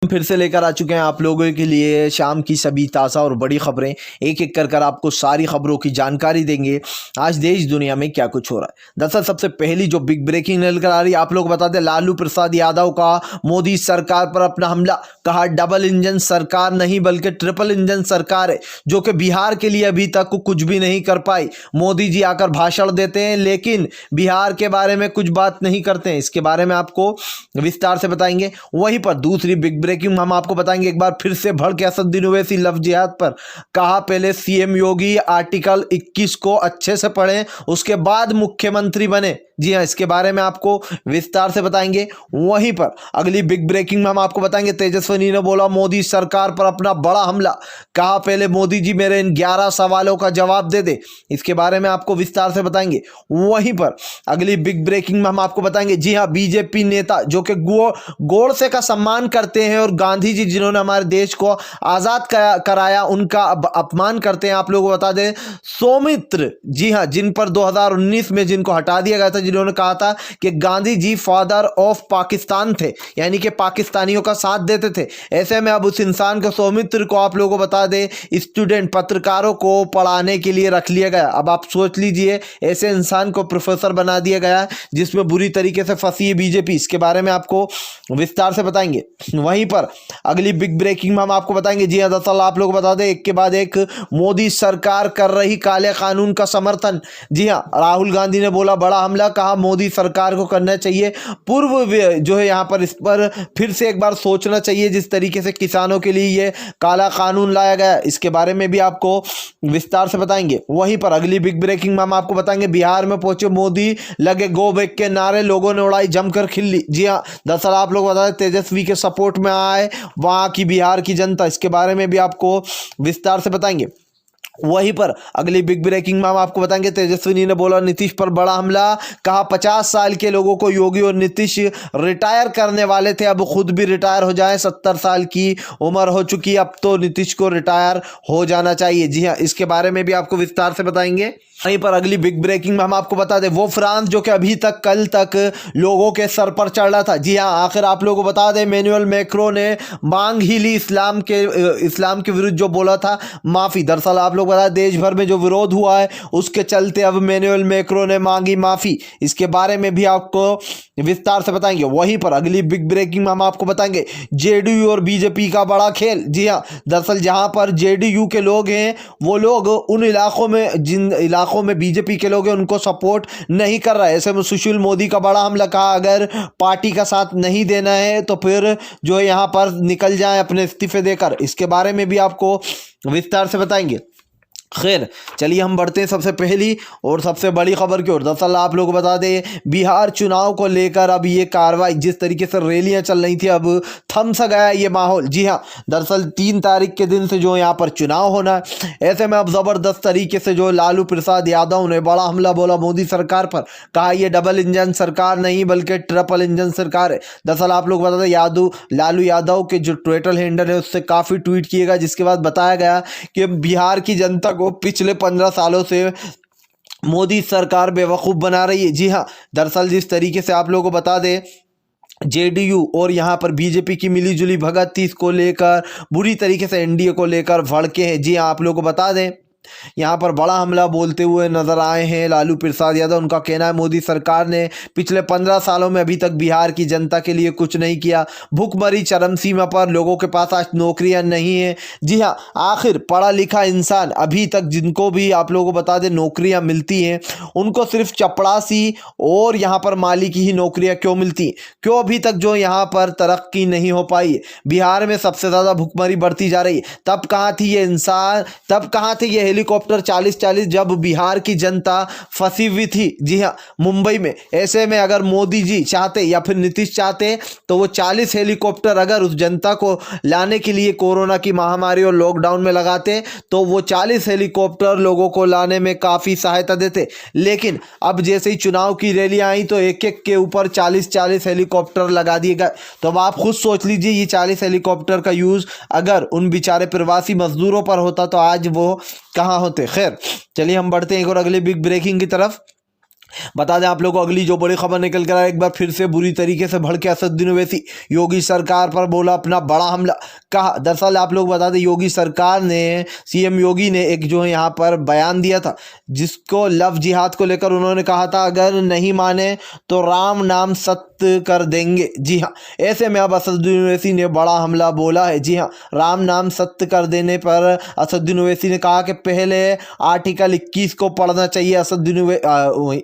हम फिर से लेकर आ चुके हैं आप लोगों के लिए शाम की सभी ताज़ा और बड़ी खबरें। एक एक कर आपको सारी खबरों की जानकारी देंगे आज देश दुनिया में क्या कुछ हो रहा है। दरअसल सबसे पहली जो बिग ब्रेकिंग निकल आ रही है, आप लोग बता दें, लालू प्रसाद यादव का मोदी सरकार पर अपना हमला। कहा डबल इंजन सरकार नहीं बल्कि ट्रिपल इंजन सरकार है, जो कि बिहार के लिए अभी तक कुछ भी नहीं कर पाई। मोदी जी आकर भाषण देते हैं लेकिन बिहार के बारे में कुछ बात नहीं करते हैं। इसके बारे में आपको विस्तार से बताएंगे। वहीं पर दूसरी बिग ब्रेकिंग हम आपको बताएंगे, एक बार फिर से भड़के असदुद्दीन ओवैसी लव जिहाद पर। कहा पहले सीएम योगी आर्टिकल 21 को अच्छे से पढ़ें, उसके बाद मुख्यमंत्री बने। जी हाँ, इसके बारे में आपको विस्तार से बताएंगे। वहीं पर अगली बिग ब्रेकिंग में हम आपको बताएंगे, तेजस्वी ने बोला मोदी सरकार पर अपना बड़ा हमला। कहा पहले मोदी जी मेरे इन 11 सवालों का जवाब दे दे। इसके बारे में आपको विस्तार से बताएंगे। वहीं पर अगली बिग ब्रेकिंग में हम आपको बताएंगे, जी हाँ, बीजेपी नेता जो कि गोडसे का सम्मान करते हैं और गांधी जी जिन्होंने हमारे देश को आज़ाद कराया उनका अपमान करते हैं। आप लोगों को बता दें, सौमित्र, जी हाँ, जिन पर 2019 में जिनको हटा दिया गया था, जिन्होंने कहा था कि गांधी जी फादर ऑफ पाकिस्तान थे, यानी कि पाकिस्तानियों का साथ देते थे। ऐसे में अब उस इंसान को, सौमित्र को, आप लोगों को बता दें, स्टूडेंट पत्रकारों को पढ़ाने के लिए रख लिया गया। अब आप सोच लीजिए, ऐसे इंसान को प्रोफेसर बना दिया गया जिसमें बुरी तरीके से फंसी है बीजेपी। इसके बारे में आपको विस्तार से बताएंगे। वहीं पर अगली बिग ब्रेकिंग में हम आपको बताएंगे, जी हाँ, दरअसल आप लोग बता दें, एक के बाद एक मोदी सरकार कर रही काले कानून का समर्थन। जी हाँ, राहुल गांधी ने बोला बड़ा हमला। कहा मोदी सरकार को करना चाहिए पूर्व जो है यहाँ पर, इस पर फिर से एक बार सोचना चाहिए, जिस तरीके से किसानों के लिए ये काला कानून लाया गया। इसके बारे में भी आपको विस्तार से बताएंगे। वहीं पर अगली बिग ब्रेकिंग में हम आपको बताएंगे, बिहार में पहुंचे मोदी, लगे गो बैक के नारे, लोगों ने उड़ाई जमकर खिल्ली। जी हाँ, दरअसल आप लोग बता दें, तेजस्वी के सपोर्ट में आए वहां की बिहार की जनता। इसके बारे में भी आपको विस्तार से बताएंगे। वहीं पर अगली बिग ब्रेकिंग में हम आपको बताएंगे, तेजस्वी ने बोला नीतीश पर बड़ा हमला। कहा 50 साल के लोगों को योगी और नीतीश रिटायर करने वाले थे, अब खुद भी रिटायर हो जाएं। 70 साल की उम्र हो चुकी है, अब तो नीतीश को रिटायर हो जाना चाहिए। जी हाँ, इसके बारे में भी आपको विस्तार से बताएंगे। वहीं पर अगली बिग ब्रेकिंग में हम आपको बता दें, वो फ्रांस जो कि अभी तक कल तक लोगों के सर पर चढ़ रहा था। जी हाँ, आखिर आप लोगों को बता दें, इमैनुअल मैक्रों ने मांग ही ली इस्लाम के विरुद्ध जो बोला था माफ़ी। दरअसल आप लोग बता दें, देश भर में जो विरोध हुआ है उसके चलते अब इमैनुअल मैक्रों ने मांगी माफ़ी। इसके बारे में भी आपको विस्तार से बताएंगे। वहीं पर अगली बिग ब्रेकिंग में हम आपको बताएंगे, जेडीयू और बीजेपी का बड़ा खेल। जी हाँ, दरअसल जहां पर जेडीयू के लोग हैं वो लोग उन इलाकों में, जिन इलाकों में बीजेपी के लोग हैं, उनको सपोर्ट नहीं कर रहा है। ऐसे में सुशील मोदी का बड़ा हमला। कहा अगर पार्टी का साथ नहीं देना है तो फिर जो है यहाँ पर निकल जाएं अपने इस्तीफे देकर। इसके बारे में भी आपको विस्तार से बताएंगे। खैर, चलिए हम बढ़ते हैं सबसे पहली और सबसे बड़ी खबर की ओर। दरअसल आप लोग बता दें, बिहार चुनाव को लेकर अब ये कार्रवाई, जिस तरीके से रैलियां चल रही थी, अब थम सा गया ये माहौल। जी हाँ, दरअसल 3 तारीख के दिन से जो यहाँ पर चुनाव होना है, ऐसे में अब ज़बरदस्त तरीके से जो लालू प्रसाद यादव ने बड़ा हमला बोला मोदी सरकार पर। कहा यह डबल इंजन सरकार नहीं बल्कि ट्रिपल इंजन सरकार है। दरअसल आप लोग बता दें, लालू यादव के जो ट्विटर हैंडल है उससे काफ़ी ट्वीट किएगा, जिसके बाद बताया गया कि बिहार की जनता को पिछले 15 सालों से मोदी सरकार बेवकूफ़ बना रही है। जी हाँ, दरअसल जिस तरीके से आप लोगों को बता दें, जेडीयू और यहाँ पर बीजेपी की मिलीजुली भगत थी, इसको लेकर बुरी तरीके से एनडीए को लेकर भड़के हैं। जी हाँ, आप लोगों को बता दें, यहाँ पर बड़ा हमला बोलते हुए नजर आए हैं लालू प्रसाद यादव। उनका कहना है मोदी सरकार ने पिछले 15 सालों में अभी तक बिहार की जनता के लिए कुछ नहीं किया। भूखमरी चरम सीमा पर, लोगों के पास आज नौकरियां नहीं है। जी हाँ, आखिर पढ़ा लिखा इंसान अभी तक, जिनको भी आप लोगों को बता दें नौकरियां मिलती हैं, उनको सिर्फ चपड़ासी और यहाँ पर माली की ही नौकरियां क्यों मिलती, क्यों अभी तक जो यहाँ पर तरक्की नहीं हो पाई है। बिहार में सबसे ज़्यादा भूखमरी बढ़ती जा रही है। तब कहाँ थी ये इंसान, तब कहाँ थे ये हेलीकॉप्टर 40-40 जब बिहार की जनता फंसी हुई थी। जी हाँ, मुंबई में। ऐसे में अगर मोदी जी चाहते या फिर नीतीश चाहते तो वो 40 हेलीकॉप्टर अगर उस जनता को लाने के लिए कोरोना की महामारी और लॉकडाउन में लगाते तो वो 40 हेलीकॉप्टर लोगों को लाने में काफ़ी सहायता देते। लेकिन अब जैसे ही चुनाव की रैलियां आई तो एक एक के ऊपर 40-40 हेलीकॉप्टर लगा दिए गए। तो अब आप खुद सोच लीजिए, ये 40 हेलीकॉप्टर का यूज़ अगर उन बेचारे प्रवासी मजदूरों पर होता तो आज वो कहाँ होते। खैर, चलिए हम बढ़ते हैं एक और अगले बिग ब्रेकिंग की तरफ। बता दें आप लोगों को अगली जो बड़ी खबर निकल कर आए, एक बार फिर से बुरी तरीके से भड़के असदुद्दीन ओवैसी, योगी सरकार पर बोला अपना बड़ा हमला। कहा दरअसल आप लोग बता दें योगी सरकार ने, सीएम योगी ने एक जो है यहाँ पर बयान दिया था, जिसको लव जिहाद को लेकर उन्होंने कहा था अगर नहीं माने तो राम नाम सत्य कर देंगे। जी हाँ, ऐसे में अब असदुद्दीन ओवैसी ने बड़ा हमला बोला है। जी हाँ, राम नाम सत्य कर देने पर असदुद्दीन ओवैसी ने कहा कि पहले आर्टिकल 21 को पढ़ना चाहिए असदुद्दीन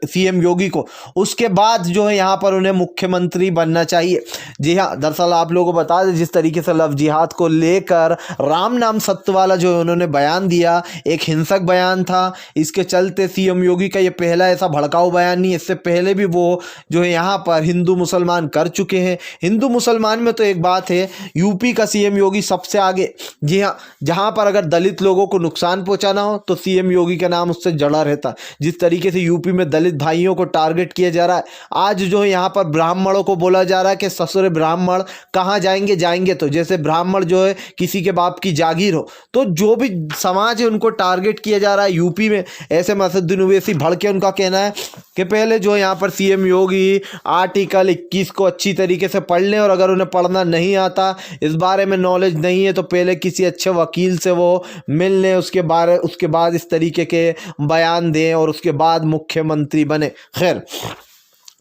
सीएम योगी को, उसके बाद जो है यहाँ पर उन्हें मुख्यमंत्री बनना चाहिए। जी हाँ, दरअसल आप लोगों को बता दें जिस तरीके से लव जिहाद को लेकर राम नाम सत्य वाला जो उन्होंने बयान दिया, एक हिंसक बयान था। इसके चलते सीएम योगी का ये पहला ऐसा भड़काऊ बयान नहीं, इससे पहले भी वो जो है यहाँ पर हिंदू मुसलमान कर चुके हैं। हिंदू मुसलमान में तो एक बात है, यूपी का सीएम योगी सबसे आगे। जी हाँ, जहाँ पर अगर दलित लोगों को नुकसान पहुँचाना हो तो सीएम योगी का नाम उससे जड़ा रहता। जिस तरीके से यूपी में दलित भाइयों को टारगेट किया जा रहा है, आज जो है यहाँ पर ब्राह्मणों को बोला जा रहा है कि ससुर ब्राह्मण कहाँ जाएंगे, जाएंगे तो जैसे ब्राह्मण जो है किसी के बाप की जागीर हो, तो जो भी समाज है उनको टारगेट किया जा रहा है यूपी में। ऐसे में असदुद्दीन ओवैसी भड़के, उनका कहना है कि पहले जो यहाँ पर सीएम योगी आर्टिकल 21 को अच्छी तरीके से पढ़ लें, और अगर उन्हें पढ़ना नहीं आता, इस बारे में नॉलेज नहीं है, तो पहले किसी अच्छे वकील से वो मिल लें, उसके बाद इस तरीके के बयान दें और उसके बाद मुख्यमंत्री बने। खैर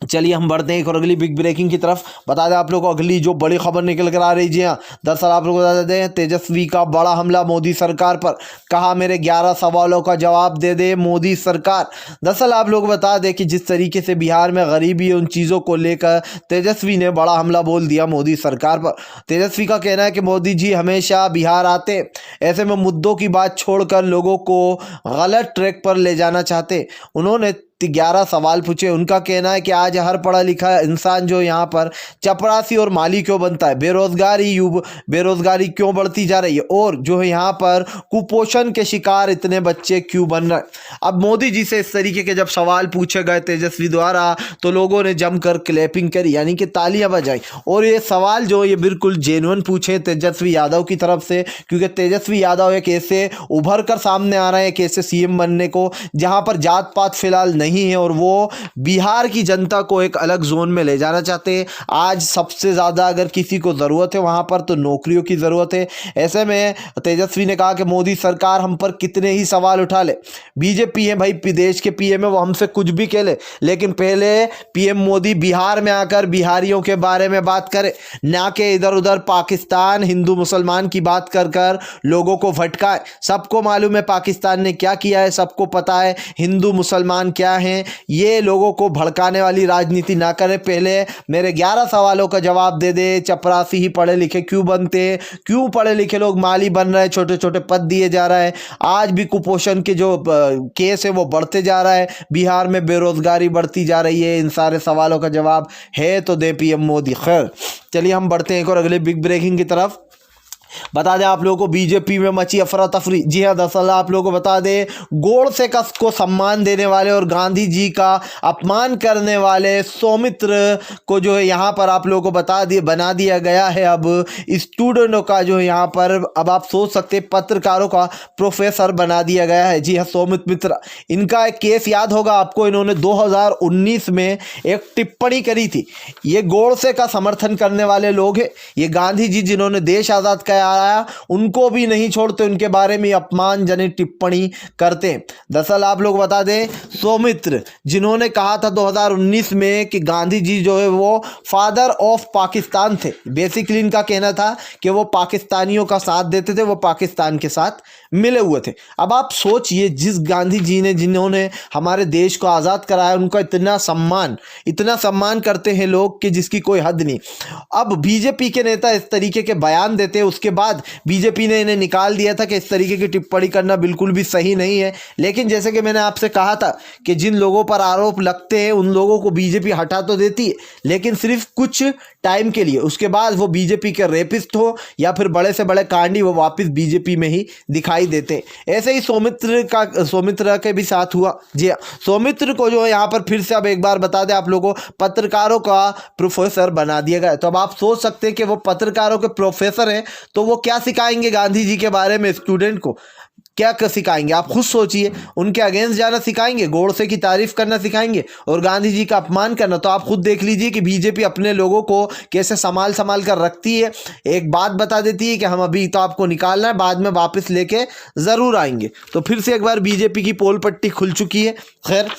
चलिए हम बढ़ते हैं एक और अगली बिग ब्रेकिंग की तरफ। बता दें आप लोगों को अगली जो बड़ी खबर निकल कर आ रही। जी हाँ, दरअसल आप लोग बता देते हैं तेजस्वी का बड़ा हमला मोदी सरकार पर, कहा मेरे 11 सवालों का जवाब दे दे मोदी सरकार। दरअसल आप लोग बता दें कि जिस तरीके से बिहार में गरीबी है, उन चीज़ों को लेकर तेजस्वी ने बड़ा हमला बोल दिया मोदी सरकार पर। तेजस्वी का कहना है कि मोदी जी हमेशा बिहार आते, ऐसे में मुद्दों की बात छोड़कर लोगों को गलत ट्रैक पर ले जाना चाहते। उन्होंने 11 सवाल पूछे। उनका कहना है कि आज हर पढ़ा लिखा इंसान जो यहाँ पर चपरासी और माली क्यों बनता है, बेरोजगारी क्यों बढ़ती जा रही है, और जो है यहाँ पर कुपोषण के शिकार इतने बच्चे क्यों बन रहे हैं। अब मोदी जी से इस तरीके के जब सवाल पूछे गए तेजस्वी द्वारा, तो लोगों ने जमकर क्लैपिंग करी, यानी कि तालियां बजाई। और ये सवाल जो ये बिल्कुल जेन्युइन पूछे तेजस्वी यादव की तरफ से, क्योंकि तेजस्वी यादव एक ऐसे उभर कर सामने आ रहे हैं एक ऐसे सीएम बनने को जहाँ पर जात पात फिलहाल नहीं है, और वो बिहार की जनता को एक अलग जोन में ले जाना चाहते हैं। आज सबसे ज़्यादा अगर किसी को ज़रूरत है वहाँ पर, तो नौकरियों की ज़रूरत है। ऐसे में तेजस्वी ने कहा कि मोदी सरकार हम पर कितने ही सवाल उठा ले, बीजेपी है भाई, देश के पीएम है, वो हमसे कुछ भी कह ले, लेकिन पहले पीएम मोदी बिहार में आकर बिहारियों के बारे में बात करे, ना कि इधर उधर पाकिस्तान हिंदू मुसलमान की बात कर कर लोगों को भटकाए। सबको मालूम है पाकिस्तान ने क्या किया है, सबको पता है हिंदू मुसलमान क्या हैं। ये लोगों को भड़काने वाली राजनीति ना करे, पहले मेरे 11 सवालों का जवाब दे दे। चपरासी ही पढ़े लिखे क्यों बनते हैं, क्यों पढ़े लिखे लोग माली बन रहे हैं, छोटे छोटे पद दिए जा रहा है। आज भी कुपोषण के जो केस है वो बढ़ते जा रहा है, बिहार में बेरोजगारी बढ़ती जा रही है। इन सारे सवालों का जवाब है तो दे पीएम मोदी। खैर चलिए हम बढ़ते हैं एक और अगले बिग ब्रेकिंग की तरफ। बता दें आप लोगों को बीजेपी में मची अफरा तफरी। जी हाँ, दरअसल आप लोगों को बता दें गोडसे को सम्मान देने वाले और गांधी जी का अपमान करने वाले सौमित्र को जो है यहाँ पर आप लोगों को बना दिया गया है अब स्टूडेंटों का जो है यहाँ पर, अब आप सोच सकते हैं पत्रकारों का प्रोफेसर बना दिया गया है। जी हाँ, सौमित्र मित्रा, इनका एक केस याद होगा आपको, इन्होंने 2019 में एक टिप्पणी करी थी। ये गोडसे का समर्थन करने वाले लोग हैं, ये गांधी जी जिन्होंने देश आज़ाद किया आया उनको भी नहीं छोड़ते, उनके बारे में अपमानजनक टिप्पणी करते हैं। दरअसल आप लोग बता दें सौमित्र जिन्होंने कहा था 2019 में कि गांधी जी जो है वो फादर ऑफ पाकिस्तान थे, बेसिकली इनका कहना था कि वो पाकिस्तानियों का साथ देते थे, वो पाकिस्तान के साथ मिले हुए थे। अब आप सोचिए जिस गांधी जी ने जिन्होंने हमारे देश को आज़ाद कराया, उनका इतना सम्मान करते हैं लोग कि जिसकी कोई हद नहीं। अब बीजेपी के नेता इस तरीके के बयान देते हैं, उसके बाद बीजेपी ने इन्हें निकाल दिया था कि इस तरीके की टिप्पणी करना बिल्कुल भी सही नहीं है। लेकिन जैसे कि मैंने आपसे कहा था कि जिन लोगों पर आरोप लगते हैं उन लोगों को बीजेपी हटा तो देती है, लेकिन सिर्फ कुछ टाइम के लिए, उसके बाद वो बीजेपी के रेपिस्ट हो या फिर बड़े से बड़े कांडी, वो वापस बीजेपी में ही दिखाई देते। ऐसे ही सौमित्र के भी साथ हुआ। जी हाँ, सौमित्र को जो है यहाँ पर फिर से अब एक बार बता दें आप लोगों को पत्रकारों का प्रोफेसर बना दिया गया। तो अब आप सोच सकते हैं कि वो पत्रकारों के प्रोफेसर हैं तो वो क्या सिखाएंगे गांधी जी के बारे में स्टूडेंट को। क्या सिखाएंगे? आप खुद सोचिए। उनके अगेंस्ट जाना सिखाएंगे, गोडसे की तारीफ करना सिखाएंगे और गांधी जी का अपमान करना? तो आप खुद देख लीजिए कि बीजेपी अपने लोगों को कैसे संभाल संभाल कर रखती है। एक बात बता देती है कि हम अभी तो आपको निकालना है, बाद में वापस लेके ज़रूर आएंगे। तो फिर से एक बार बीजेपी की पोल पट्टी खुल चुकी है। खैर,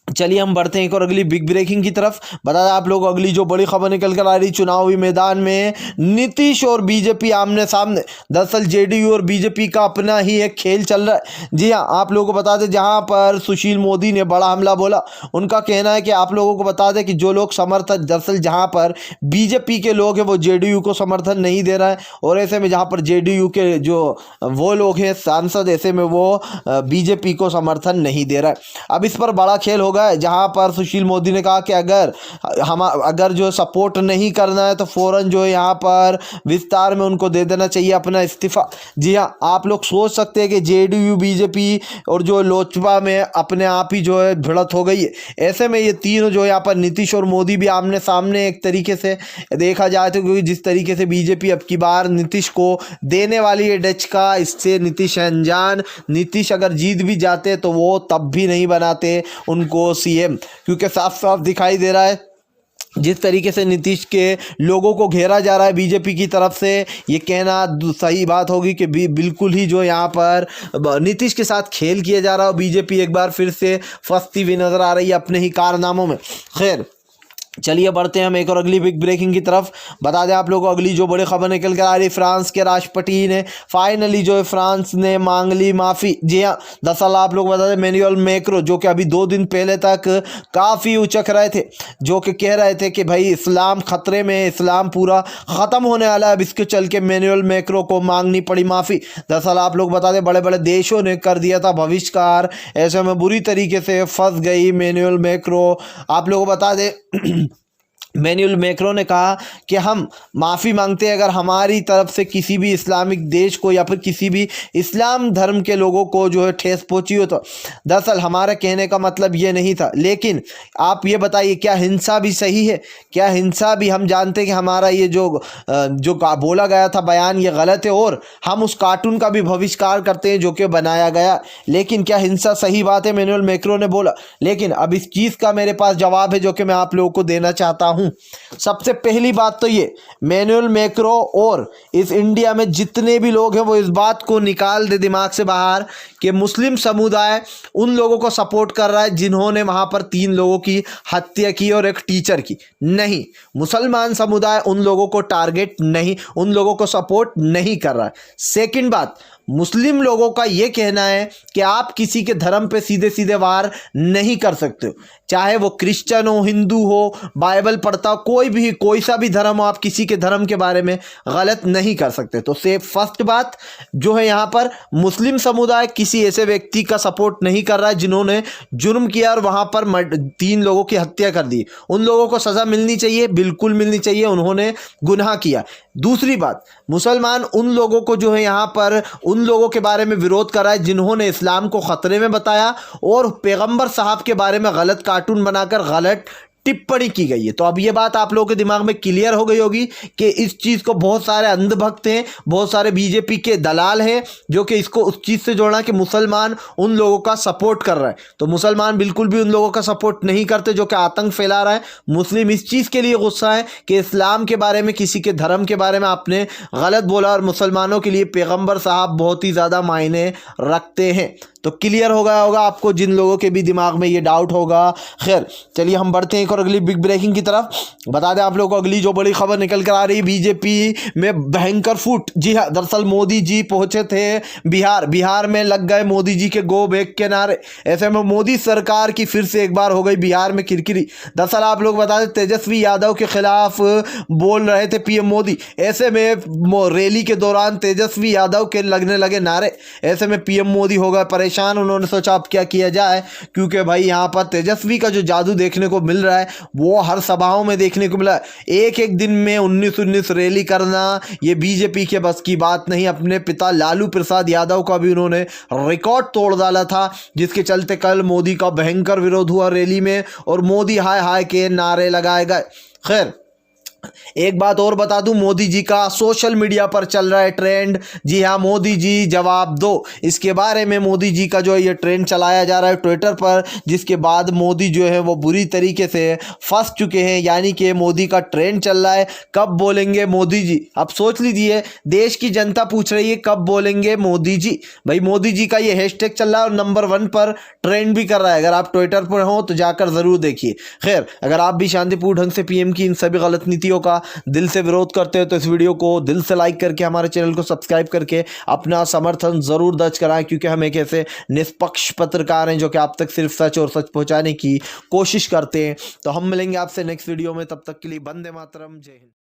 चलिए हम बढ़ते हैं एक और अगली बिग ब्रेकिंग की तरफ। बता दें आप लोग, अगली जो बड़ी खबर निकल कर आ रही चुनावी मैदान में, नीतीश और बीजेपी आमने सामने। दरअसल जेडीयू और बीजेपी का अपना ही एक खेल चल रहा है। जी हाँ, आप लोगों को बता दें, जहां पर सुशील मोदी ने बड़ा हमला बोला, उनका कहना है कि आप लोगों को बता दें कि जो लोग समर्थन, दरअसल जहां पर बीजेपी के लोग हैं वो जेडीयू को समर्थन नहीं दे रहा है, और ऐसे में जहां पर जेडीयू के जो वो लोग हैं सांसद, ऐसे में वो बीजेपी को समर्थन नहीं दे रहा है। अब इस पर बड़ा खेल होगा, जहां पर सुशील मोदी ने कहा कि अगर जो सपोर्ट नहीं करना है तो फौरन जो है यहाँ पर विस्तार में उनको दे देना चाहिए अपना इस्तीफा। जी हाँ, आप लोग सोच सकते हैं कि जेडीयू, बीजेपी और जो लोजपा में अपने आप ही जो है भिड़त हो गई है। ऐसे में ये तीनों जो यहाँ पर नीतीश और मोदी भी आमने सामने एक तरीके से देखा जाए तो, क्योंकि जिस तरीके से बीजेपी अब की बार नीतीश को देने वाली है डचका, इससे नीतीश अनजान। नीतीश अगर जीत भी जाते तो वो तब भी नहीं बनाते उनको सीएम, क्योंकि साफ साफ दिखाई दे रहा है जिस तरीके से नीतीश के लोगों को घेरा जा रहा है बीजेपी की तरफ से। ये कहना सही बात होगी कि बिल्कुल ही जो यहाँ पर नीतीश के साथ खेल किया जा रहा है। बीजेपी एक बार फिर से फंसती हुई नजर आ रही है अपने ही कारनामों में। खैर, चलिए बढ़ते हैं हम एक और अगली बिग ब्रेकिंग की तरफ। बता दें आप लोगों को, अगली जो बड़ी खबर निकल कर आ रही, फ्रांस के राष्ट्रपति ने फाइनली जो है फ्रांस ने मांग ली माफ़ी। जी हाँ, दरअसल आप लोग बता दें, मैनुअल मैक्रो जो कि अभी 2 दिन पहले तक काफ़ी उचक रहे थे, जो कि कह रहे थे कि भाई इस्लाम खतरे में, इस्लाम पूरा ख़त्म होने वाला है। अब इसके चल के मैनुअल मैक्रो को मांगनी पड़ी माफ़ी। दरअसल आप लोग बता दें, बड़े बड़े देशों ने कर दिया था बहिष्कार, ऐसे में बुरी तरीके से फंस गई मैनुअल मैक्रो। आप लोगों को बता दें मैनुअल मैक्रो ने कहा कि हम माफ़ी मांगते हैं अगर हमारी तरफ से किसी भी इस्लामिक देश को या फिर किसी भी इस्लाम धर्म के लोगों को जो है ठेस पहुंची हो तो। दरअसल हमारा कहने का मतलब ये नहीं था, लेकिन आप ये बताइए क्या हिंसा भी सही है? क्या हिंसा भी, हम जानते हैं कि हमारा ये जो बोला गया था बयान ये गलत है, और हम उस कार्टून का भी बहिष्कार करते हैं जो कि बनाया गया, लेकिन क्या हिंसा सही बात है? मैनुअल मैक्रो ने बोला। लेकिन अब इस चीज़ का मेरे पास जवाब है जो कि मैं आप लोगों को देना चाहता हूँ। सबसे पहली बात तो ये, मैनुअल मैक्रो और इस इंडिया में जितने भी लोग हैं वो इस बात को निकाल दे दिमाग से बाहर कि मुस्लिम समुदाय उन लोगों को सपोर्ट कर रहा है जिन्होंने वहां पर 3 लोगों की हत्या की और एक टीचर की। नहीं, मुसलमान समुदाय उन लोगों को टारगेट नहीं, उन लोगों को सपोर्ट नहीं कर रहा है। सेकंड बात, मुस्लिम लोगों का यह कहना है कि आप किसी के धर्म पे सीधे सीधे वार नहीं कर सकते हो, चाहे वो क्रिश्चियन हो, हिंदू हो, बाइबल पढ़ता हो, कोई सा भी धर्म हो, आप किसी के धर्म के बारे में गलत नहीं कर सकते। तो से फर्स्ट बात जो है यहाँ पर, मुस्लिम समुदाय किसी ऐसे व्यक्ति का सपोर्ट नहीं कर रहा है जिन्होंने जुर्म किया और वहां पर 3 लोगों की हत्या कर दी। उन लोगों को सजा मिलनी चाहिए, बिल्कुल मिलनी चाहिए, उन्होंने गुनाह किया। दूसरी बात, मुसलमान उन लोगों को जो है यहाँ पर उन लोगों के बारे में विरोध कर रहा है जिन्होंने इस्लाम को खतरे में बताया और पैगंबर साहब के बारे में गलत कार्टून बनाकर गलत टिप्पणी की गई है। तो अब ये बात आप लोगों के दिमाग में क्लियर हो गई होगी कि इस चीज़ को बहुत सारे अंधभक्त हैं, बहुत सारे बीजेपी के दलाल हैं जो कि इसको उस चीज़ से जोड़ना कि मुसलमान उन लोगों का सपोर्ट कर रहा है। तो मुसलमान बिल्कुल भी उन लोगों का सपोर्ट नहीं करते जो कि आतंक फैला रहा है। मुस्लिम इस चीज़ के लिए गुस्सा है कि इस्लाम के बारे में, किसी के धर्म के बारे में आपने गलत बोला, और मुसलमानों के लिए पैगम्बर साहब बहुत ही ज़्यादा मायने रखते हैं। तो क्लियर हो गया होगा आपको, जिन लोगों के भी दिमाग में ये डाउट होगा। खैर, चलिए हम बढ़ते हैं एक और अगली बिग ब्रेकिंग की तरफ। बता दें आप लोगों को, अगली जो बड़ी खबर निकल कर आ रही, बीजेपी में भयंकर फूट। जी हाँ, दरअसल मोदी जी पहुंचे थे बिहार में लग गए मोदी जी के गो बैक के नारे। ऐसे में मोदी सरकार की फिर से एक बार हो गई बिहार में किरकिरी। दरअसल आप लोग बता दें, तेजस्वी यादव के खिलाफ बोल रहे थे पीएम मोदी। ऐसे में रैली के दौरान तेजस्वी यादव के लगने लगे नारे। ऐसे में पीएम मोदी हो गए परेशान। उन्होंने सोचा अब क्या किया जाए, क्योंकि भाई यहाँ पर तेजस्वी का जो जादू देखने को मिल रहा है वो हर सभाओं में देखने को मिला। एक दिन में 19 रैली करना ये बीजेपी के बस की बात नहीं। अपने पिता लालू प्रसाद यादव का भी उन्होंने रिकॉर्ड तोड़ डाला था, जिसके चलते कल मोदी का भयंकर विरोध हुआ रैली में और मोदी हाय हाय के नारे लगाए गए। खैर, एक बात और बता दूं, मोदी जी का सोशल मीडिया पर चल रहा है ट्रेंड। जी हाँ, मोदी जी जवाब दो। इसके बारे में मोदी जी का जो है ये ट्रेंड चलाया जा रहा है ट्विटर पर, जिसके बाद मोदी जो है वो बुरी तरीके से फंस चुके हैं। यानी कि मोदी का ट्रेंड चल रहा है, कब बोलेंगे मोदी जी। अब सोच लीजिए, देश की जनता पूछ रही है कब बोलेंगे मोदी जी। भाई मोदी जी का ये हैशटैग चल रहा है और नंबर 1 पर ट्रेंड भी कर रहा है। अगर आप ट्विटर पर हो तो जाकर ज़रूर देखिए। खैर, अगर आप भी शांतिपूर्ण ढंग से पीएम की इन सभी गलत नीतियों का दिल से विरोध करते हो तो इस वीडियो को दिल से लाइक करके हमारे चैनल को सब्सक्राइब करके अपना समर्थन ज़रूर दर्ज कराएं, क्योंकि हम एक ऐसे निष्पक्ष पत्रकार हैं जो कि आप तक सिर्फ सच और सच पहुंचाने की कोशिश करते हैं। तो हम मिलेंगे आपसे नेक्स्ट वीडियो में, तब तक के लिए वंदे मातरम, जय हिंद।